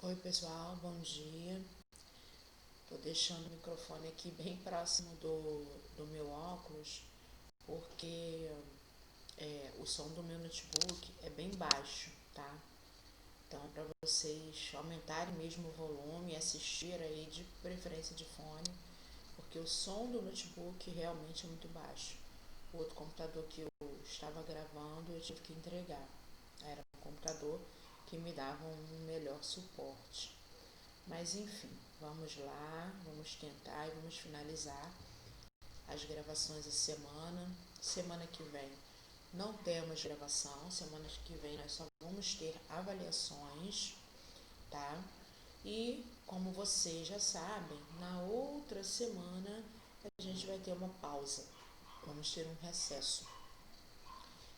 Oi pessoal, bom dia. Tô deixando o microfone aqui bem próximo do meu óculos, porque o som do meu notebook é bem baixo, tá? Então, para vocês aumentarem mesmo o volume e assistir aí de preferência de fone, porque o som do notebook realmente é muito baixo. O outro computador que eu estava gravando, eu tive que entregar. Era um computador que me dava um melhor suporte. Mas enfim, vamos lá, vamos tentar e vamos finalizar as gravações da semana. Semana que vem não temos gravação, semana que vem nós só vamos ter avaliações, tá? E como vocês já sabem, na outra semana a gente vai ter uma pausa, vamos ter um recesso.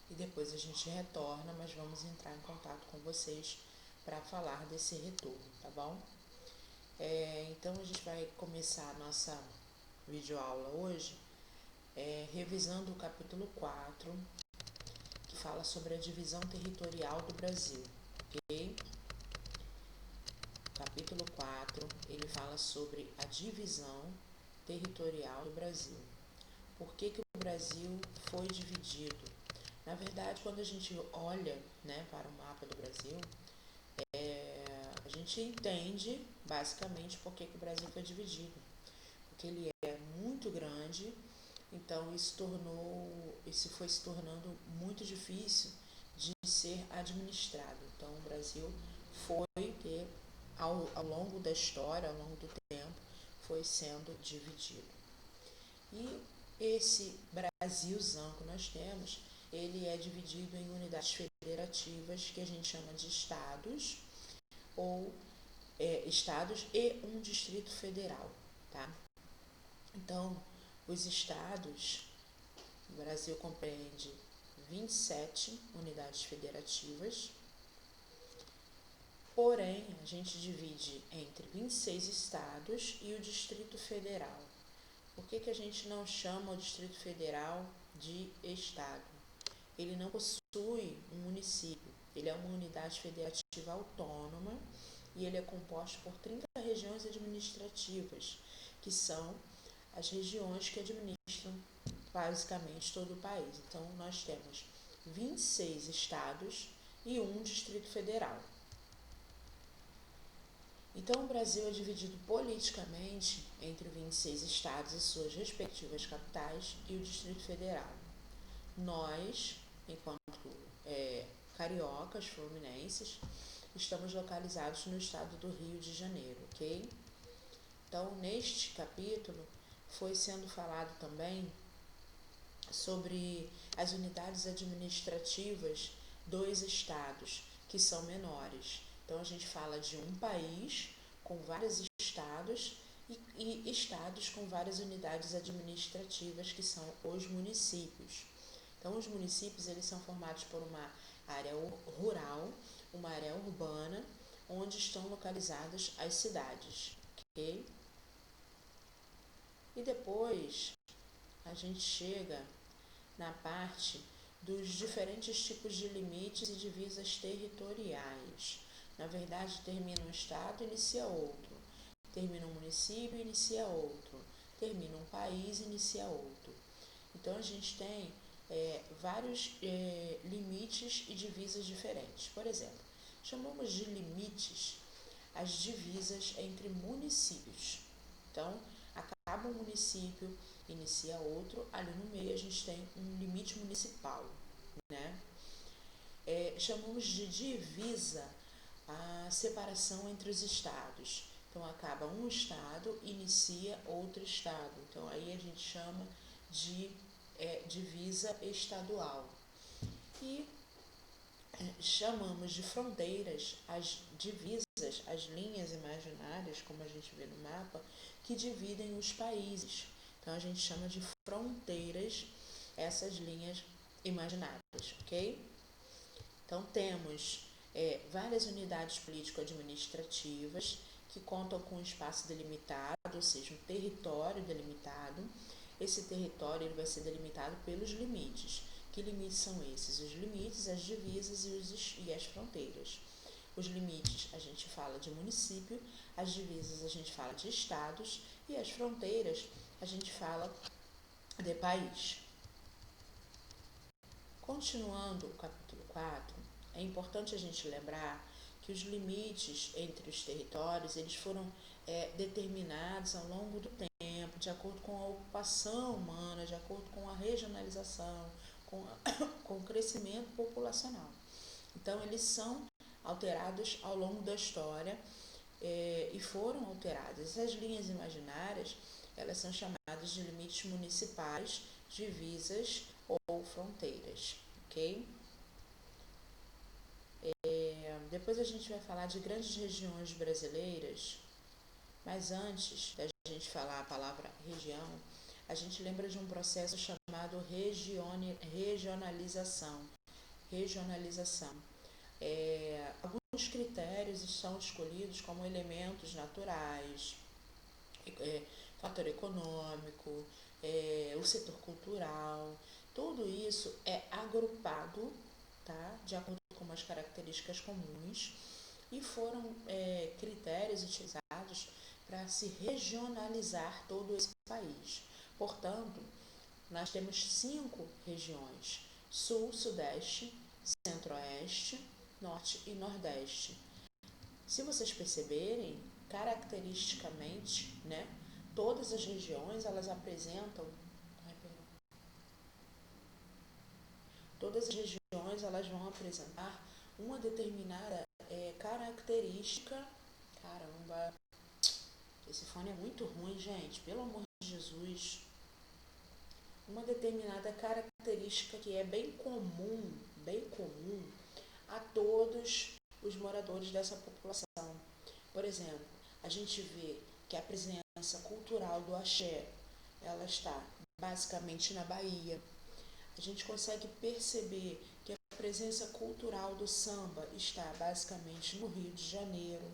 E depois a gente retorna, mas vamos entrar em contato com vocês para falar desse retorno, tá bom? Então a gente vai começar a nossa videoaula hoje revisando o capítulo 4, que fala sobre a divisão territorial do Brasil, ok? Capítulo 4, ele fala sobre a divisão territorial do Brasil. Por que o Brasil foi dividido? Na verdade, quando a gente olha, né, para o mapa do Brasil, a gente entende basicamente por que o Brasil foi dividido. Porque ele é muito grande, então isso foi se tornando muito difícil de ser administrado. Então o Brasil foi ter, ao longo da história, ao longo do tempo, foi sendo dividido. E esse Brasilzão que nós temos, ele é dividido em unidades federativas que a gente chama de estados, ou estados e um distrito federal, tá? Então, os estados, o Brasil compreende 27 unidades federativas, porém, a gente divide entre 26 estados e o Distrito Federal. Por que a gente não chama o Distrito Federal de estado? Ele não possui um município, ele é uma unidade federativa autônoma e ele é composto por 30 regiões administrativas, que são as regiões que administram basicamente todo o país. Então, nós temos 26 estados e um Distrito Federal. Então, o Brasil é dividido politicamente entre 26 estados e suas respectivas capitais e o Distrito Federal. Nós, enquanto cariocas, fluminenses, estamos localizados no estado do Rio de Janeiro, ok? Então, neste capítulo, foi sendo falado também sobre as unidades administrativas dos estados, que são menores. Então, a gente fala de um país com vários estados e estados com várias unidades administrativas, que são os municípios. Então, os municípios eles são formados por uma área rural, uma área urbana, onde estão localizadas as cidades, ok? E depois a gente chega na parte dos diferentes tipos de limites e divisas territoriais. Na verdade, termina um estado e inicia outro. Termina um município e inicia outro. Termina um país e inicia outro. Então, a gente tem vários limites e divisas diferentes. Por exemplo, chamamos de limites as divisas entre municípios. Então, acaba um município, inicia outro, ali no meio a gente tem um limite municipal, né? Chamamos de divisa a separação entre os estados. Então, acaba um estado, inicia outro estado. Então, aí a gente chama de divisa estadual. E chamamos de fronteiras as divisas, as linhas imaginárias, como a gente vê no mapa, que dividem os países. Então, a gente chama de fronteiras essas linhas imaginárias, ok? Então, temos várias unidades político-administrativas que contam com um espaço delimitado, ou seja, um território delimitado. Esse território ele vai ser delimitado pelos limites. Que limites são esses? Os limites, as divisas e as fronteiras. Os limites a gente fala de município, as divisas a gente fala de estados e as fronteiras a gente fala de país. Continuando o capítulo 4, é importante a gente lembrar que os limites entre os territórios eles foram determinados ao longo do tempo, de acordo com a ocupação humana, de acordo com a regionalização, com o crescimento populacional. Então, eles são alterados ao longo da história e foram alteradas. As linhas imaginárias, elas são chamadas de limites municipais, divisas ou fronteiras, ok? Depois a gente vai falar de grandes regiões brasileiras, mas antes da gente falar a palavra região, a gente lembra de um processo chamado regionalização. Alguns critérios são escolhidos como elementos naturais, fator econômico, o setor cultural. Tudo isso é agrupado, tá, de acordo com umas características comuns e foram critérios utilizados para se regionalizar todo esse país. Portanto, nós temos 5 regiões: Sul, Sudeste, Centro-Oeste, Norte e Nordeste. Se vocês perceberem, caracteristicamente, né, todas as regiões elas apresentam, todas as regiões elas vão apresentar uma determinada característica. Caramba, esse fone é muito ruim, gente, pelo amor de Jesus. Uma determinada característica que é bem comum a todos os moradores dessa população. Por exemplo, a gente vê que a presença cultural do axé, ela está basicamente na Bahia. A gente consegue perceber que a presença cultural do samba está basicamente no Rio de Janeiro.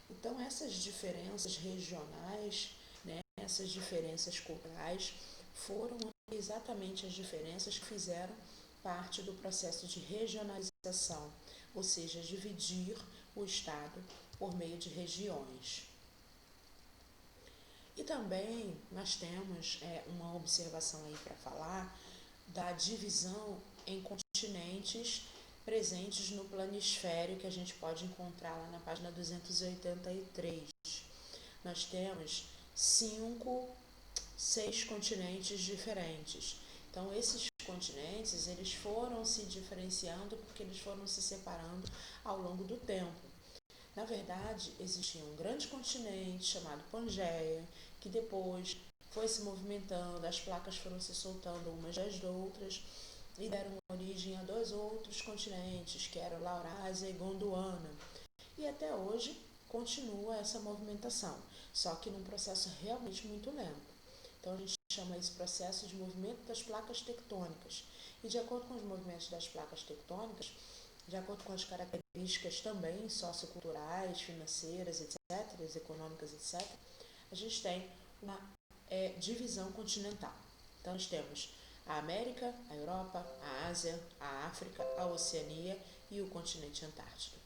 Então, essas diferenças regionais, né, essas diferenças culturais, foram exatamente as diferenças que fizeram parte do processo de regionalização, ou seja, dividir o estado por meio de regiões. E também nós temos uma observação aí para falar da divisão em continentes presentes no planisfério que a gente pode encontrar lá na página 283. Nós temos 6 continentes diferentes. Então, esses continentes, eles foram se diferenciando porque eles foram se separando ao longo do tempo. Na verdade, existia um grande continente chamado Pangeia, que depois foi se movimentando, as placas foram se soltando umas das outras e deram origem a 2 outros continentes, que eram Laurásia e Gondwana. E até hoje continua essa movimentação, só que num processo realmente muito lento. Então a gente chama esse processo de movimento das placas tectônicas. E de acordo com os movimentos das placas tectônicas, de acordo com as características também socioculturais, financeiras, etc., econômicas, etc., a gente tem uma divisão continental. Então nós temos a América, a Europa, a Ásia, a África, a Oceania e o continente Antártico.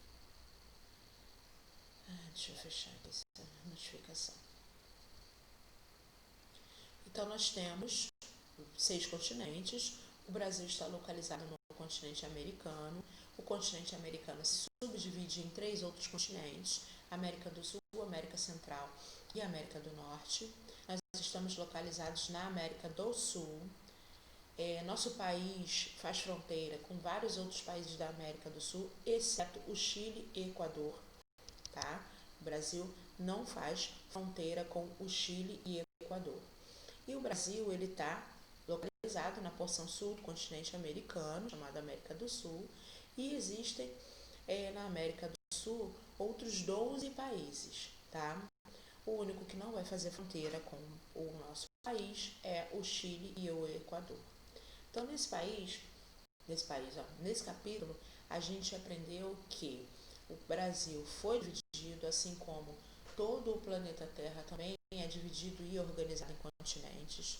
Deixa eu fechar aqui essa notificação. Então nós temos 6 continentes. O Brasil está localizado no continente americano. O continente americano se subdivide em 3 outros continentes: América do Sul, América Central e América do Norte. Nós estamos localizados na América do Sul. Nosso país faz fronteira com vários outros países da América do Sul, exceto o Chile e Equador, tá? O Brasil não faz fronteira com o Chile e Equador. E o Brasil, ele está localizado na porção sul do continente americano, chamada América do Sul, e existem na América do Sul outros 12 países, tá? O único que não vai fazer fronteira com o nosso país é o Chile e o Equador. Então, nesse capítulo, a gente aprendeu que o Brasil foi dividido, assim como todo o planeta Terra também é dividido e organizado em continentes.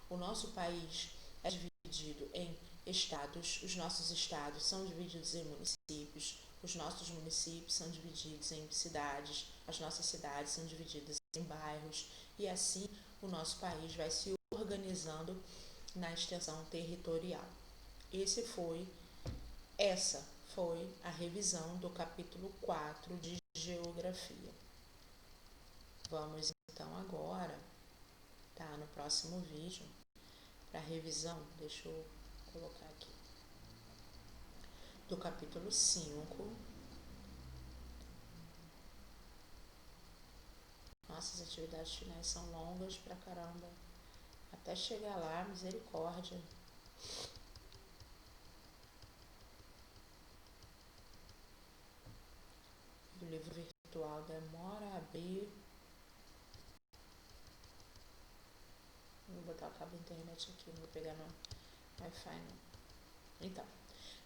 O nosso país é dividido em estados, os nossos estados são divididos em municípios, os nossos municípios são divididos em cidades, as nossas cidades são divididas em bairros, e assim o nosso país vai se organizando na extensão territorial. Essa foi a revisão do capítulo 4 de Geografia. Vamos então agora, tá, no próximo vídeo, para a revisão, deixa eu colocar aqui, do capítulo 5. Nossas atividades finais são longas pra caramba. Até chegar lá, misericórdia. O livro virtual demora a abrir. Vou botar o cabo da internet aqui, não vou pegar no Wi-Fi não. Então,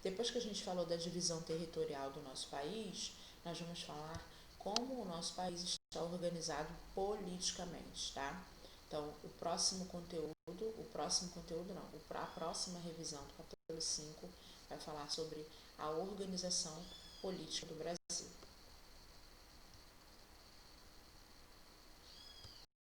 depois que a gente falou da divisão territorial do nosso país, nós vamos falar como o nosso país está organizado politicamente, tá? Então, a próxima revisão do capítulo 5 vai falar sobre a organização política do Brasil.